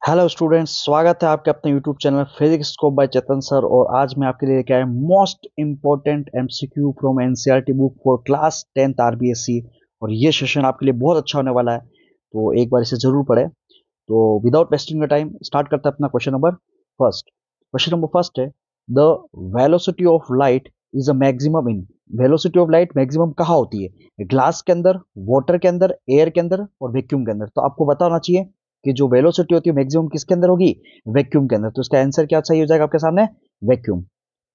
Hello students, स्वागत है आपके अपने YouTube channel physics scope by Chetan sir. और आज मैं आपके लिए लेके आया most important MCQ from NCERT book for class 10th RBSC. और ये सेशन आपके लिए बहुत अच्छा होने वाला है, तो एक बार इसे जरूर पढ़ें। तो without wasting the time start करते हैं अपना question number first. Question number first है, the velocity of light is a maximum in. Velocity of light maximum कहाँ होती है? ग्लास के अंदर, वाटर के अंदर, एयर के अंदर और वैक्यूम के अंदर। तो आपको पता होना चाहिए कि जो वेलोसिटी होती है मैक्सिमम किसके अंदर होगी? वैक्यूम के अंदर। तो इसका आंसर क्या सही हो जाएगा आपके सामने? Vacuum.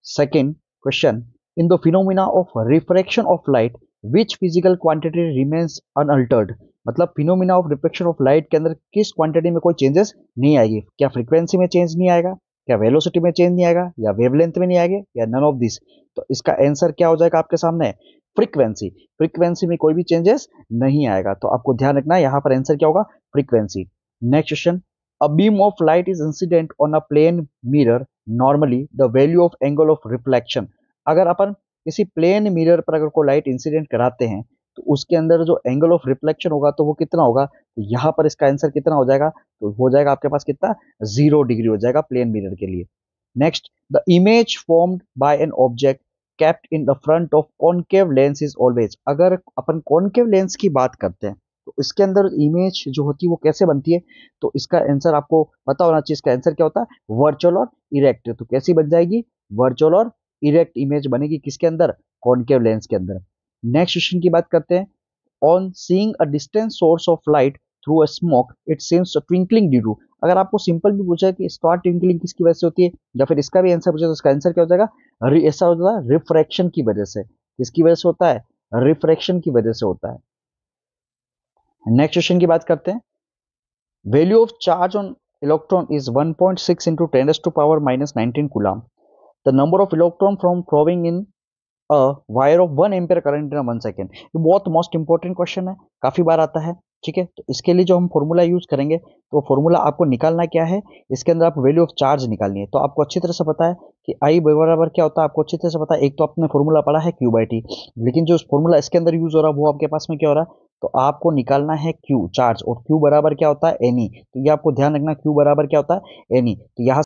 Second question, in the phenomena of refraction of light which physical quantity remains unaltered. मतलब phenomena of refraction of light के अंदर किस क्वांटिटी में कोई चेंजेस नहीं आएगी? क्या फ्रीक्वेंसी में चेंज नहीं आएगा, क्या वेलोसिटी में चेंज नहीं आएगा, या वेवलेंथ में नहीं आएगा, या नन ऑफ दिस? तो इसका आंसर क्या हो जाएगा आपके सामने? फ्रीक्वेंसी। फ्रीक्वेंसी में कोई भी चेंजेस नहीं आएगा। तो आपको ध्यान रखना है यहाँ पर आंसर क्या होगा? Frequency. Next question, a beam of light is incident on a plane mirror normally the value of angle of reflection. अगर अपन किसी प्लेन मिरर पर अगर कोई लाइट इंसिडेंट कराते हैं तो उसके अंदर जो एंगल ऑफ रिफ्लेक्शन होगा तो वो कितना होगा? तो यहाँ पर इसका आंसर कितना हो जाएगा? तो हो जाएगा आपके पास कितना? 0 डिग्री हो जाएगा प्लेन मिरर के लिए। Next, the image formed by an object kept in the front of concave lens is always. अगर अपन कॉनकेव लेंस की बात करते हैं तो इसके अंदर इमेज जो होती है वो कैसे बनती है? तो इसका आंसर आपको पता होना चाहिए। इसका आंसर क्या होता है? वर्चुअल और इरेक्ट। तो कैसी बन जाएगी? वर्चुअल और इरेक्ट इमेज बनेगी किसके अंदर? कॉनकेव लेंस के अंदर। नेक्स्ट क्वेश्चन की बात करते हैं, on seeing a distant source of light through a smoke it seems twinkling due to. अगर आपको सिंपल भी पूछा है कि स्टार ट्विंकलिंग किसकी वजह से होती है, या फिर इसका भी आंसर पूछा तो इसका आंसर क्या हो जाएगा? ऐसा होता है रिफ्रैक्शन की वजह से। किसकी वजह से होता है? रिफ्रैक्शन की वजह से होता है। नेक्स्ट क्वेश्चन की बात करते हैं, value of charge on electron is 1.6 into 10 to power minus 19 coulomb. The number of electron from flowing in a wire of 1 ampere current in 1 second. ये बहुत मोस्ट इंपॉर्टेंट क्वेश्चन है, काफी बार आता है। ठीक है, तो इसके लिए जो हम फॉर्मूला यूज करेंगे तो फॉर्मूला आपको निकालना क्या है? इसके अंदर आपको वैल्यू ऑफ चार्ज निकालनी है। तो आपको अच्छी तरह से पता है कि आई बराबर क्या होता है, आपको अच्छी तरह से पता है। एक तो आपने फॉर्मूला पढ़ा है क्यू बाई टी, लेकिन जो फॉर्मूला इसके अंदर यूज हो रहा है वो आपके पास में क्या हो रहा है? तो आपको निकालना है क्यू चार्ज, और क्यू बराबर क्या होता है? एनी। तो ये आपको ध्यान रखना, क्यू बराबर क्या होता है? एनी। तो यहाँ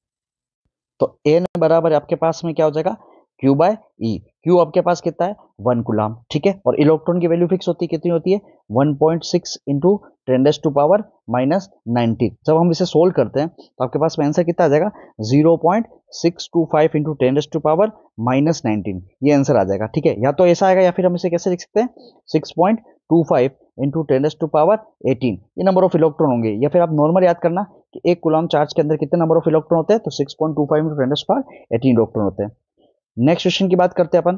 तो एन बराबर आपके पास में क्या हो जाएगा? Q by E. क्यू आपके पास कितना है? 1 कूलम। ठीक है, और इलेक्ट्रॉन की वैल्यू फिक्स होती है, कितनी होती है? 1.6 इंटू 10 to power minus 19। जब हम इसे सोल्व करते हैं तो आपके पास में आंसर कितना आ जाएगा? 0.625 इंटू 10 to power minus 19। ये आंसर आ जाएगा। ठीक है, या तो ऐसा आएगा या फिर हम इसे कैसे लिख सकते हैं? 6.25 इंटू 10 to power 18। ये नंबर ऑफ इलेक्ट्रॉन होंगे। या फिर आप नॉर्मल याद करना कि 1 कूलम चार्ज के अंदर कितने नंबर ऑफ इलेक्ट्रॉन होते हैं? तो 6.25 इंटू 10 to power 18 इलेक्ट्रॉन होते हैं। नेक्स्ट क्वेश्चन की बात करते हैं अपन,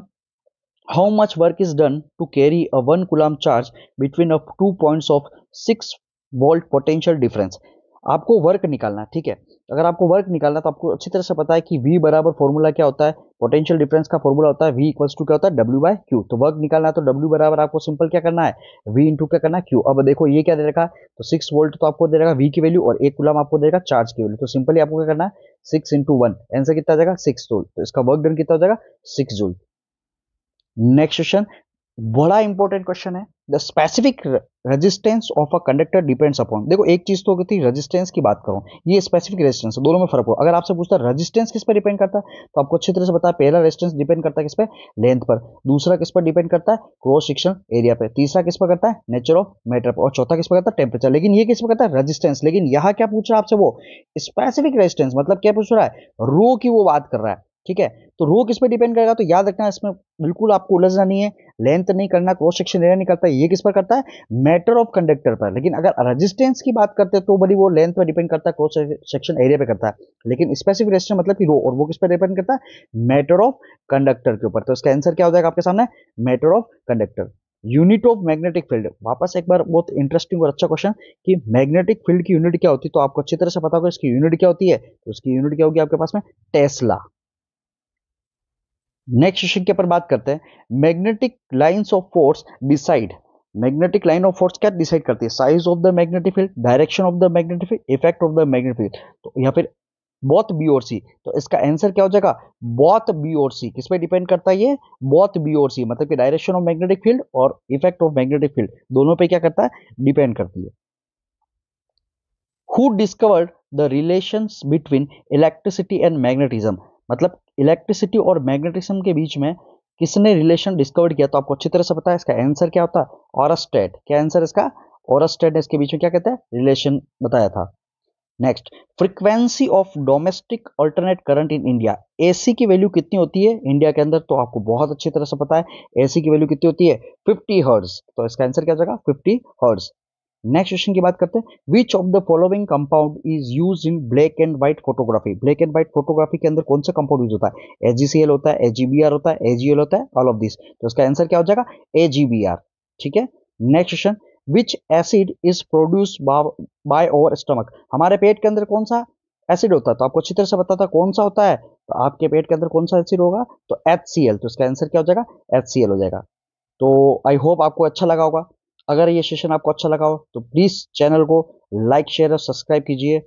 how much work is done to carry a 1 coulomb charge between a 2 points of 6 volt potential difference. आपको वर्क निकालना है। ठीक है, अगर आपको वर्क निकालना है तो आपको अच्छी तरह से पता है कि V बराबर फॉर्मूला क्या होता है? पोटेंशियल डिफरेंस का फॉर्मूला होता है V इक्वल्स टू क्या होता है? W by Q। तो वर्क निकालना है तो W बराबर आपको सिंपल क्या करना है? V इंटू क्या करना है? Q। अब देखो ये क्या दे रखा है? तो 6 वोल्ट तो आपको दे रखा V की वैल्यू, और 1 कूलम आपको देगा चार्ज की वैल्यू। तो सिंपली आपको क्या करना है? 6 इंटू 1, आंसर कितना आ जाएगा? 6 जूल। तो इसका वर्क डन कितना हो जाएगा? 6 जूल। नेक्स्ट क्वेश्चन, बड़ा इंपॉर्टेंट क्वेश्चन है, the specific resistance of a conductor depends upon. देखो एक चीज तो होती है रेजिस्टेंस की बात करूं, ये स्पेसिफिक रेजिस्टेंस, दोनों में फर्क हो। अगर आपसे पूछता है रेजिस्टेंस किस पर डिपेंड करता है तो आपको अच्छी तरह से पता है, पहला रेजिस्टेंस डिपेंड करता है किस पे? लेंथ पर। दूसरा किस पर डिपेंड करता है? क्रॉस सेक्शन एरिया पे। तीसरा किस पर करता है? नेचर ऑफ मैटर पर। और चौथा किस पर करता है? टेम्परेचर। लेकिन ये किस पर करता है? रेजिस्टेंस। लेकिन यहाँ क्या पूछ रहा है आपसे? वो स्पेसिफिक रेजिस्टेंस, मतलब क्या पूछ रहा है? रो की वो बात कर रहा है। ठीक है, तो रो किस पे डिपेंड करेगा? तो याद रखना इसमें बिल्कुल आपको उलझना नहीं है, लेंथ नहीं करना, क्रॉस सेक्शन एरिया नहीं करता। ये किस पर करता है? मैटर ऑफ कंडक्टर पर। लेकिन अगर रेजिस्टेंस की बात करते हैं तो बड़ी वो लेंथ पर डिपेंड करता है, क्रॉस सेक्शन एरिया पे करता है। लेकिन स्पेसिफिक रेजिस्टेंस मतलब कि रो, और वो किस पर डिपेंड करता है? मैटर ऑफ कंडक्टर के ऊपर। तो इसका आंसर क्या हो जाएगा आपके सामने? Matter of conductor. Unit of magnetic field, वापस एक बार बहुत इंटरेस्टिंग और अच्छा क्वेश्चन कि मैग्नेटिक फील्ड की यूनिट क्या होती है? तो आपको अच्छी तरह से पता होगा इसकी यूनिट क्या होती है। तो उसकी यूनिट क्या होगी आपके पास में? टेस्ला। नेक्स्ट क्वेश्चन के ऊपर बात करते हैं, magnetic lines of force decide. Magnetic line of force क्या डिसाइड करती है? Size of the magnetic field, direction of the magnetic field, effect of the magnetic field. तो या फिर बोथ बी और सी। तो इसका आंसर क्या हो जाएगा? बोथ बी और सी। किस पे डिपेंड करता है ये? बोथ बी और सी, मतलब कि डायरेक्शन ऑफ मैग्नेटिक फील्ड और इफेक्ट ऑफ मैग्नेटिक फील्ड दोनों पे क्या करता है? डिपेंड करती है। Who discovered the relations between electricity and magnetism. मतलब इलेक्ट्रिसिटी और मैग्नेटिज्म के बीच में किसने रिलेशन डिस्कवर किया? तो आपको अच्छी तरह से पता है इसका आंसर क्या होता है, ऑरस्टेड। क्या आंसर इसका? ऑरस्टेड ने इसके बीच में क्या कहते हैं, रिलेशन बताया था। Next, frequency of domestic alternate current in India. AC की वैल्यू कितनी होती है इंडिया के अंदर? तो आपको बहुत अच्छी तरह से पता है एसी की वैल्यू कितनी होती है, 50 हर्ट्ज। तो इसका आंसर क्या हो जाएगा, 50 हर्ट्ज। नेक्स्ट क्वेश्चन की बात करते हैं, which of the following compound is use in black and white photography. Black and white photography के अंदर कौन सा कंपाउंड यूज होता है? एजीसीएल होता है, एजीबीआर होता है, एजीएल होता है, ऑल ऑफ दिस। तो इसका आंसर क्या हो जाएगा, एजीबीआर। ठीक है। Next question, which acid is produce by over stomach. हमारे पेट के अंदर कौन सा एसिड होता है? तो आपको अच्छी तरह से पता था कौन सा होता है। तो आपके पेट के अंदर कौन सा एसिड होगा, तो HCl। तो इसका आंसर क्या हो जाएगा, HCl हो जाएगा। तो आई होप आपको अच्छा लगा होगा। अगर ये सेशन आपको अच्छा लगा हो तो प्लीज चैनल को लाइक शेयर और सब्सक्राइब कीजिए।